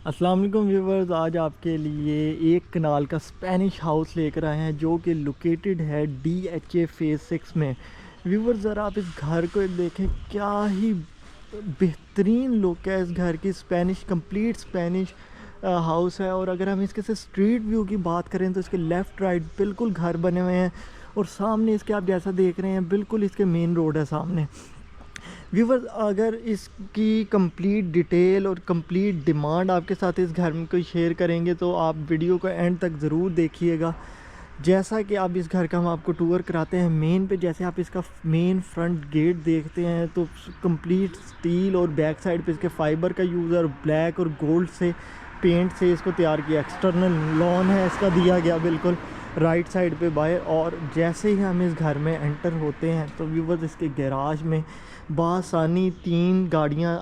अस्सलाम वालेकुम व्यूवर्स, आज आपके लिए एक कनाल का स्पेनिश हाउस लेकर आए हैं जो कि लोकेटेड है DHA फेज़ 6 में। व्यूवर्स, ज़रा आप इस घर को एक देखें, क्या ही बेहतरीन लुक है इस घर की। स्पेनिश, कंप्लीट स्पेनिश हाउस है। और अगर हम इसके से स्ट्रीट व्यू की बात करें तो इसके लेफ़्ट राइट बिल्कुल घर बने हुए हैं और सामने इसके आप जैसा देख रहे हैं बिल्कुल इसके मेन रोड है सामने। व्यूवर्स, अगर इसकी कंप्लीट डिटेल और कंप्लीट डिमांड आपके साथ इस घर में कोई शेयर करेंगे तो आप वीडियो को एंड तक ज़रूर देखिएगा। जैसा कि आप इस घर का हम आपको टूर कराते हैं मेन पे, जैसे आप इसका मेन फ्रंट गेट देखते हैं तो कंप्लीट स्टील और बैक साइड पे इसके फाइबर का यूज़ और ब्लैक और गोल्ड से पेंट से इसको तैयार किया। एक्सटर्नल लॉन है इसका दिया गया बिल्कुल राइट साइड पे बाहर। और जैसे ही हम इस घर में एंटर होते हैं तो व्यूवर्स, इसके गैराज में बासानी 3 गाड़ियां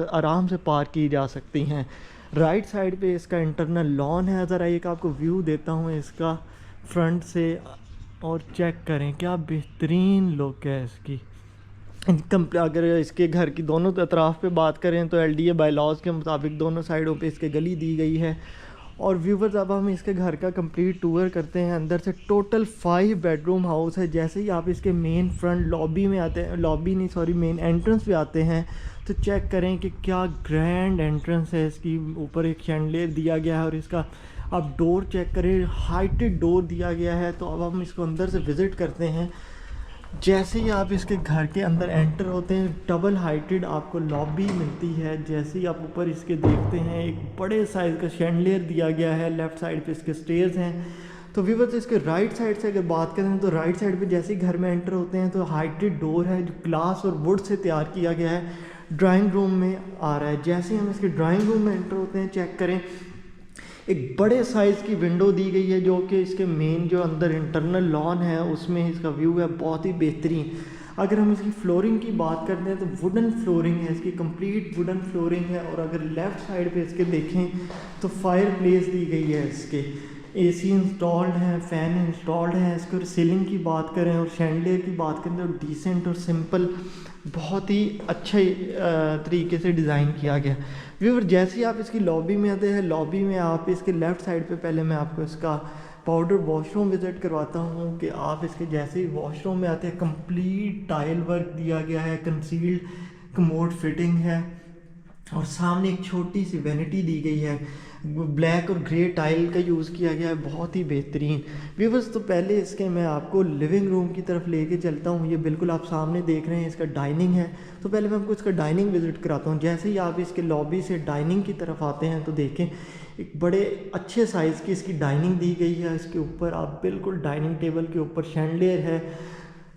आराम से पार्क की जा सकती हैं। राइट साइड पे इसका इंटरनल लॉन है। ज़रा एक आपको व्यू देता हूँ इसका फ्रंट से और चेक करें क्या बेहतरीन लुक है इसकी। अगर इसके घर की दोनों अतराफ़ पे बात करें तो LDA बाय लॉज के मुताबिक दोनों साइडों पे इसके गली दी गई है। और व्यूवर्स, अब हम इसके घर का कंप्लीट टूर करते हैं। अंदर से टोटल 5 बेडरूम हाउस है। जैसे ही आप इसके मेन फ्रंट लॉबी में आते हैं, मेन एंट्रेंस पे आते हैं तो चेक करें कि क्या ग्रैंड एंट्रेंस है इसकी। ऊपर एक शैंडलियर दिया गया है और इसका आप डोर चेक करें, हाइटेड डोर दिया गया है। तो अब हम इसको अंदर से विज़िट करते हैं। जैसे ही आप इसके घर के अंदर एंटर होते हैं डबल हाइटेड आपको लॉबी मिलती है। जैसे ही आप ऊपर इसके देखते हैं एक बड़े साइज़ का शैंडलियर दिया गया है। लेफ़्ट साइड पे इसके स्टेयर्स हैं। तो व्यूअर्स, इसके राइट साइड से अगर बात करें तो राइट साइड पे जैसे ही घर में एंटर होते हैं तो हाइटेड डोर है जो ग्लास और वुड से तैयार किया गया है। ड्राइंग रूम में आ रहा है। जैसे ही हम इसके ड्राइंग रूम में एंटर होते हैं चेक करें, एक बड़े साइज़ की विंडो दी गई है जो कि इसके मेन जो अंदर इंटरनल लॉन है उसमें इसका व्यू है बहुत ही बेहतरीन। अगर हम इसकी फ्लोरिंग की बात करते हैं तो वुडन फ्लोरिंग है इसकी, कंप्लीट वुडन फ्लोरिंग है। और अगर लेफ़्ट साइड पे इसके देखें तो फायर प्लेस दी गई है इसके। AC इंस्टॉल्ड है, फ़ैन इंस्टॉल्ड है। इसके सीलिंग की बात करें और शैंडलियर की बात करें तो डिसेंट और सिंपल बहुत ही अच्छे तरीके से डिज़ाइन किया गया। व्यूअर, जैसे ही आप इसकी लॉबी में आते हैं, लॉबी में आप इसके लेफ़्ट साइड पे पहले मैं आपको इसका पाउडर वॉशरूम विज़िट करवाता हूँ कि आप इसके जैसे ही वॉशरूम में आते हैं कंप्लीट टाइल वर्क दिया गया है, कंसील्ड कमोड फिटिंग है और सामने एक छोटी सी वैनिटी दी गई है। ब्लैक और ग्रे टाइल का यूज़ किया गया है, बहुत ही बेहतरीन। व्यूअर्स, तो पहले इसके मैं आपको लिविंग रूम की तरफ लेके चलता हूँ। ये बिल्कुल आप सामने देख रहे हैं इसका डाइनिंग है। तो पहले मैं आपको इसका डाइनिंग विज़िट कराता हूँ। जैसे ही आप इसके लॉबी से डाइनिंग की तरफ आते हैं तो देखें एक बड़े अच्छे साइज़ की इसकी डाइनिंग दी गई है। इसके ऊपर आप बिल्कुल डाइनिंग टेबल के ऊपर शैंडलियर है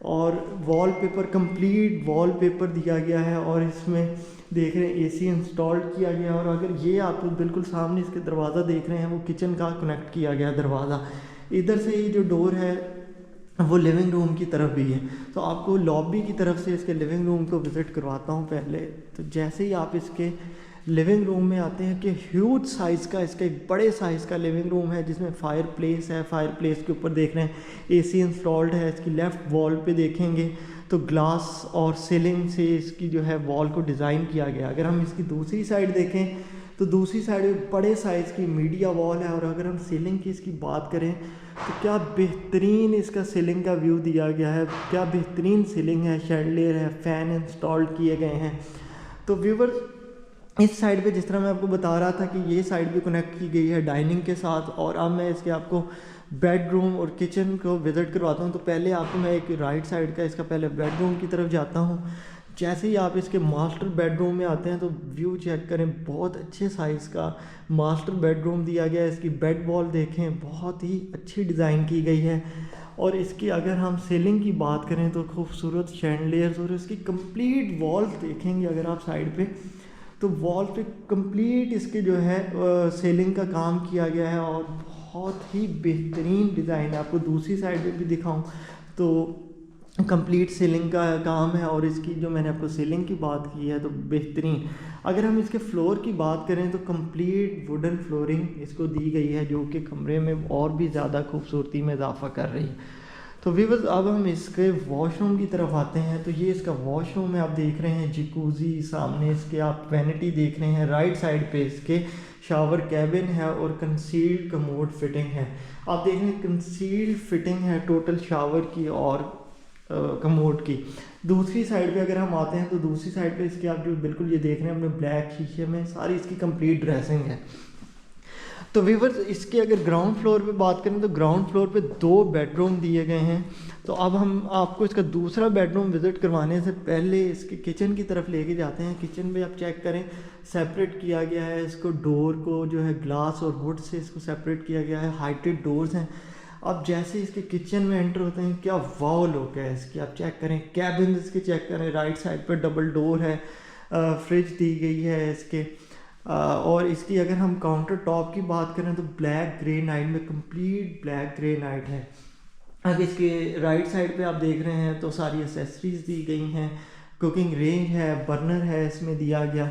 और वॉलपेपर, कंप्लीट वॉलपेपर दिया गया है। और इसमें देख रहे हैं AC इंस्टॉल्ड किया गया। और अगर ये आप बिल्कुल सामने इसके दरवाज़ा देख रहे हैं वो किचन का कनेक्ट किया गया दरवाज़ा। इधर से ये जो डोर है वो लिविंग रूम की तरफ भी है। तो आपको लॉबी की तरफ से इसके लिविंग रूम को विज़िट करवाता हूँ पहले। तो जैसे ही आप इसके लिविंग रूम में आते हैं कि ह्यूज साइज़ का इसका एक बड़े साइज़ का लिविंग रूम है जिसमें फायर प्लेस है। फायर प्लेस के ऊपर देख रहे हैं AC इंस्टॉल्ड है। इसकी लेफ़्ट वॉल पे देखेंगे तो ग्लास और सीलिंग से इसकी जो है वॉल को डिज़ाइन किया गया। अगर हम इसकी दूसरी साइड देखें तो दूसरी साइड में बड़े साइज़ की मीडिया वॉल है। और अगर हम सीलिंग की इसकी बात करें तो क्या बेहतरीन इसका सीलिंग का व्यू दिया गया है, क्या बेहतरीन सीलिंग है। शैंडलियर है, फ़ैन इंस्टॉल्ड किए गए हैं। तो व्यूअर्स, इस साइड पे जिस तरह मैं आपको बता रहा था कि ये साइड भी कनेक्ट की गई है डाइनिंग के साथ। और अब मैं इसके आपको बेडरूम और किचन को विज़िट करवाता हूँ। तो पहले आपको मैं एक राइट साइड का इसका पहले बेडरूम की तरफ जाता हूँ। जैसे ही आप इसके मास्टर बेडरूम में आते हैं तो व्यू चेक करें, बहुत अच्छे साइज़ का मास्टर बेडरूम दिया गया है। इसकी बेड वॉल देखें, बहुत ही अच्छी डिज़ाइन की गई है। और इसकी अगर हम सीलिंग की बात करें तो खूबसूरत शैंडलियर्स और इसकी कंप्लीट वॉल्स देखेंगे अगर आप साइड पे तो वॉल पे कंप्लीट इसके जो है सीलिंग का काम किया गया है और बहुत ही बेहतरीन डिज़ाइन है। आपको दूसरी साइड पे भी दिखाऊं तो कंप्लीट सीलिंग का काम है। और इसकी जो मैंने आपको सीलिंग की बात की है तो बेहतरीन। अगर हम इसके फ्लोर की बात करें तो कंप्लीट वुडन फ्लोरिंग इसको दी गई है जो कि कमरे में और भी ज़्यादा खूबसूरती में इजाफा कर रही है। तो व्यूअर्स अब हम इसके वॉशरूम की तरफ आते हैं। तो ये इसका वॉशरूम है, आप देख रहे हैं जकूज़ी, सामने इसके आप वैनिटी देख रहे हैं, राइट साइड पे इसके शावर कैबिन है और कंसील्ड कमोड फिटिंग है। आप देख रहे हैं कंसील्ड फिटिंग है टोटल शावर की और कमोड की। दूसरी साइड पे अगर हम आते हैं तो दूसरी साइड पे इसके आप जो बिल्कुल ये देख रहे हैं अपने ब्लैक शीशे में सारी इसकी कंप्लीट ड्रेसिंग है। तो व्यूअर्स इसके अगर ग्राउंड फ्लोर पे बात करें तो ग्राउंड फ्लोर पे 2 बेडरूम दिए गए हैं। तो अब हम आपको इसका दूसरा बेडरूम विज़िट करवाने से पहले इसके किचन की तरफ लेके जाते हैं। किचन में आप चेक करें सेपरेट किया गया है इसको, डोर को जो है ग्लास और वुड से इसको सेपरेट किया गया है, हाइटेड डोर्स हैं। अब जैसे इसके किचन में एंटर होते हैं क्या वाव लुक है इसकी, आप चेक करें कैबिन इसके चेक करें, राइट साइड पर डबल डोर है, फ्रिज दी गई है इसके। और इसकी अगर हम काउंटर टॉप की बात करें तो ब्लैक ग्रेनाइट में कंप्लीट ब्लैक ग्रेनाइट है। अब इसके राइट साइड पे आप देख रहे हैं तो सारी एसेसरीज दी गई हैं, कुकिंग रेंज है, बर्नर है इसमें दिया गया।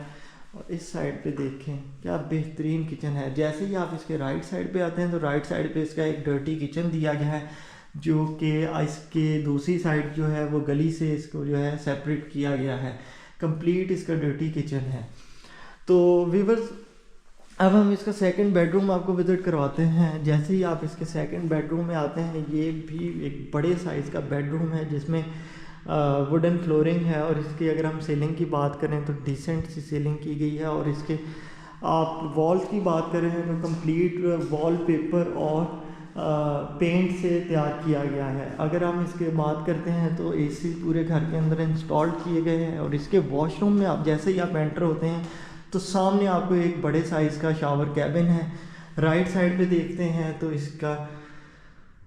और इस साइड पे देखें क्या बेहतरीन किचन है। जैसे ही आप इसके राइट साइड पे आते हैं तो राइट साइड पे इसका एक डर्टी किचन दिया गया है, जो कि इसके दूसरी साइड जो है वो गली से इसको जो है सेपरेट किया गया है। कंप्लीट इसका डर्टी किचन है। तो व्यूअर्स अब हम इसका सेकंड बेडरूम आपको विज़िट करवाते हैं। जैसे ही आप इसके सेकंड बेडरूम में आते हैं, ये भी एक बड़े साइज़ का बेडरूम है जिसमें वुडन फ्लोरिंग है। और इसकी अगर हम सीलिंग की बात करें तो डिसेंट सी सीलिंग की गई है। और इसके आप वॉल्स की बात करें तो कंप्लीट वॉल पेपर और पेंट से तैयार किया गया है। अगर हम इसके बात करते हैं तो एसी पूरे घर के अंदर इंस्टॉल किए गए हैं। और इसके वॉशरूम में आप जैसे ही आप एंटर होते हैं तो सामने आपको एक बड़े साइज़ का शावर कैबिन है। राइट साइड पे देखते हैं तो इसका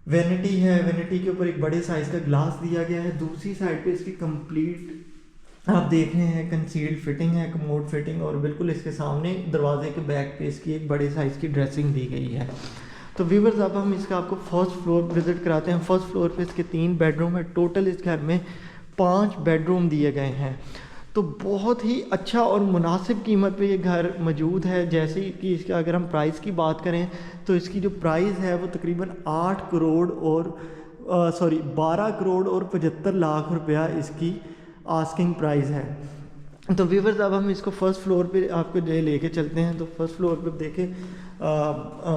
वैनिटी है, वैनिटी के ऊपर एक बड़े साइज़ का ग्लास दिया गया है। दूसरी साइड पे इसकी कंप्लीट आप देख रहे हैं कंसील्ड फिटिंग है, कमोड फिटिंग। और बिल्कुल इसके सामने दरवाजे के बैक पे इसकी एक बड़े साइज़ की ड्रेसिंग दी गई है। तो व्यूअर्स अब हम इसका आपको फर्स्ट फ्लोर विज़िट कराते हैं। फर्स्ट फ्लोर पे इसके 3 बेडरूम है। टोटल इस घर में 5 बेडरूम दिए गए हैं। तो बहुत ही अच्छा और मुनासिब कीमत पे ये घर मौजूद है। जैसे कि इसका अगर हम प्राइस की बात करें तो इसकी जो प्राइस है वो तकरीबन 8 करोड़ और 12 करोड़ और 75 लाख रुपया इसकी आस्किंग प्राइस है। तो व्यूअर्स अब हम इसको फर्स्ट फ्लोर पे आपको लेके चलते हैं। तो फर्स्ट फ्लोर पे देखें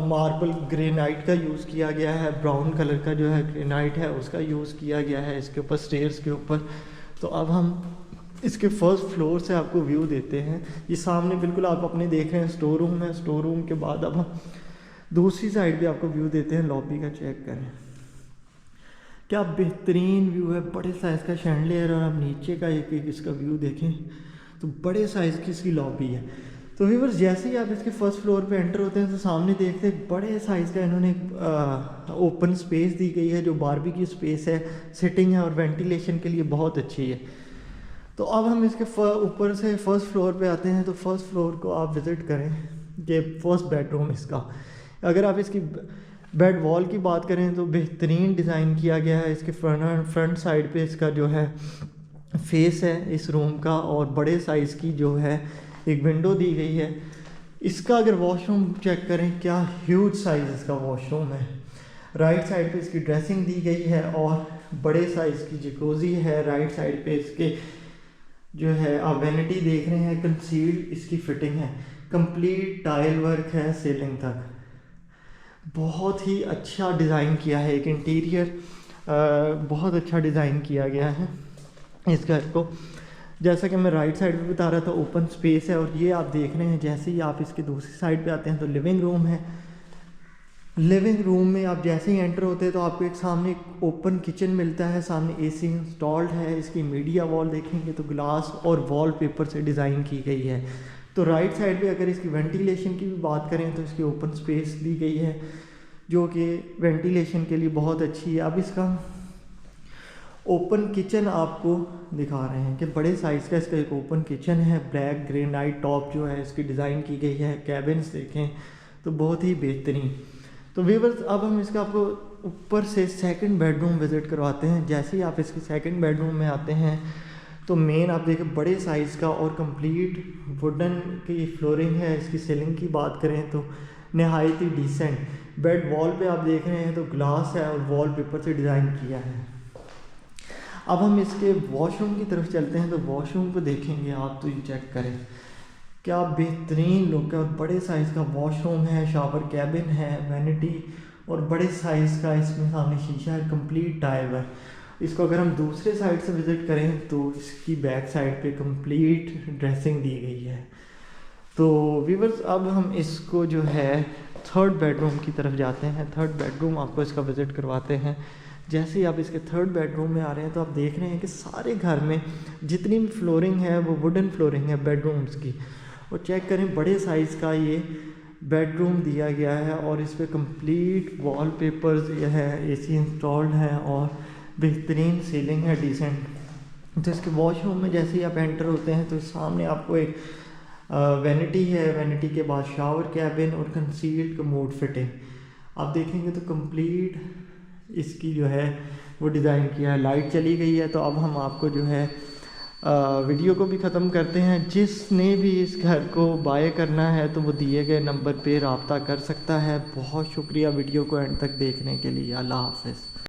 मार्बल ग्रेनाइट का यूज़ किया गया है, ब्राउन कलर का जो है ग्रेनाइट है उसका यूज़ किया गया है इसके ऊपर स्टेयर्स के ऊपर। तो अब हम इसके फर्स्ट फ्लोर से आपको व्यू देते हैं। ये सामने बिल्कुल आप अपने देख रहे हैं स्टोर रूम है। स्टोर रूम के बाद अब हम दूसरी साइड भी आपको व्यू देते हैं। लॉबी का चेक करें क्या बेहतरीन व्यू है, बड़े साइज़ का शैंडलियर। और आप नीचे का एक इसका व्यू देखें तो बड़े साइज़ की इसकी लॉबी है। तो व्यूअर्स जैसे ही आप इसके फर्स्ट फ्लोर पे एंटर होते हैं तो सामने देखते हैं बड़े साइज़ का इन्होंने ओपन स्पेस दी गई है, जो बारबेक्यू स्पेस है, सिटिंग है और वेंटिलेशन के लिए बहुत अच्छी है। तो अब हम इसके ऊपर से फर्स्ट फ्लोर पे आते हैं। तो फर्स्ट फ्लोर को आप विज़िट करें, ये फर्स्ट बेडरूम इसका। अगर आप इसकी बेड वॉल की बात करें तो बेहतरीन डिज़ाइन किया गया है। इसके फ्रंट साइड पे इसका जो है फेस है इस रूम का, और बड़े साइज़ की जो है एक विंडो दी गई है। इसका अगर वॉशरूम चेक करें क्या ह्यूज साइज़ इसका वॉशरूम है। राइट साइड पे इसकी ड्रेसिंग दी गई है और बड़े साइज़ की जकूज़ी है। राइट साइड पे इसके जो है आप वैनिटी देख रहे हैं, कंसील्ड इसकी फिटिंग है, कंप्लीट टाइल वर्क है सीलिंग तक। बहुत ही अच्छा डिज़ाइन किया है, एक इंटीरियर बहुत अच्छा डिज़ाइन किया गया है इस घर को। जैसा कि मैं राइट साइड पे बता रहा था ओपन स्पेस है। और ये आप देख रहे हैं जैसे ही आप इसकी दूसरी साइड पे आते हैं तो लिविंग रूम है। लिविंग रूम में आप जैसे ही एंटर होते हैं तो आपको एक सामने एक ओपन किचन मिलता है, सामने एसी इंस्टॉल्ड है। इसकी मीडिया वॉल देखेंगे तो ग्लास और वॉल पेपर से डिज़ाइन की गई है। तो राइट साइड पे अगर इसकी वेंटिलेशन की भी बात करें तो इसकी ओपन स्पेस दी गई है, जो कि वेंटिलेशन के लिए बहुत अच्छी है। अब इसका ओपन किचन आपको दिखा रहे हैं कि बड़े साइज़ का इसका एक ओपन किचन है। ब्लैक ग्रेनाइट टॉप जो है इसकी डिज़ाइन की गई है। कैबिन्स देखें तो बहुत ही बेहतरीन। तो व्यूअर्स अब हम इसका आपको ऊपर से सेकंड बेडरूम विज़िट करवाते हैं। जैसे ही आप इसके सेकंड बेडरूम में आते हैं तो मेन आप देखें बड़े साइज़ का और कंप्लीट वुडन की फ्लोरिंग है। इसकी सीलिंग की बात करें तो नहायत ही डिसेंट। बेड वॉल पे आप देख रहे हैं तो ग्लास है और वॉलपेपर से डिज़ाइन किया है। अब हम इसके वॉशरूम की तरफ चलते हैं, तो वॉशरूम को देखेंगे आप तो ये चेक करें क्या बेहतरीन लुक है, और बड़े साइज़ का वॉशरूम है, शावर कैबिन है, वैनिटी, और बड़े साइज़ का इसमें सामने शीशा है, कंप्लीट टाइल है। इसको अगर हम दूसरे साइड से विज़िट करें तो इसकी बैक साइड पे कंप्लीट ड्रेसिंग दी गई है। तो व्यूअर्स अब हम इसको जो है थर्ड बेडरूम की तरफ जाते हैं। थर्ड बेडरूम आपको इसका विज़िट करवाते हैं। जैसे ही आप इसके थर्ड बेडरूम में आ रहे हैं तो आप देख रहे हैं कि सारे घर में जितनी भी फ्लोरिंग है वो वुडन फ्लोरिंग है बेडरूम्स की। और चेक करें बड़े साइज़ का ये बेडरूम दिया गया है, और इस पर कंप्लीट वॉलपेपर्स है, एसी इंस्टॉल्ड है, और बेहतरीन सीलिंग है डिसेंट। तो इसके वॉशरूम में जैसे ही आप एंटर होते हैं तो सामने आपको एक वैनिटी है, वैनिटी के बाद शावर कैबिन और कंसील्ड कमोड फिटिंग आप देखेंगे तो कंप्लीट इसकी जो है वो डिज़ाइन किया है। लाइट चली गई है, तो अब हम आपको जो है वीडियो को भी ख़त्म करते हैं। जिसने भी इस घर को बाय करना है तो वो दिए गए नंबर पे रब्ता कर सकता है। बहुत शुक्रिया वीडियो को एंड तक देखने के लिए। अल्लाह हाफ़िज़।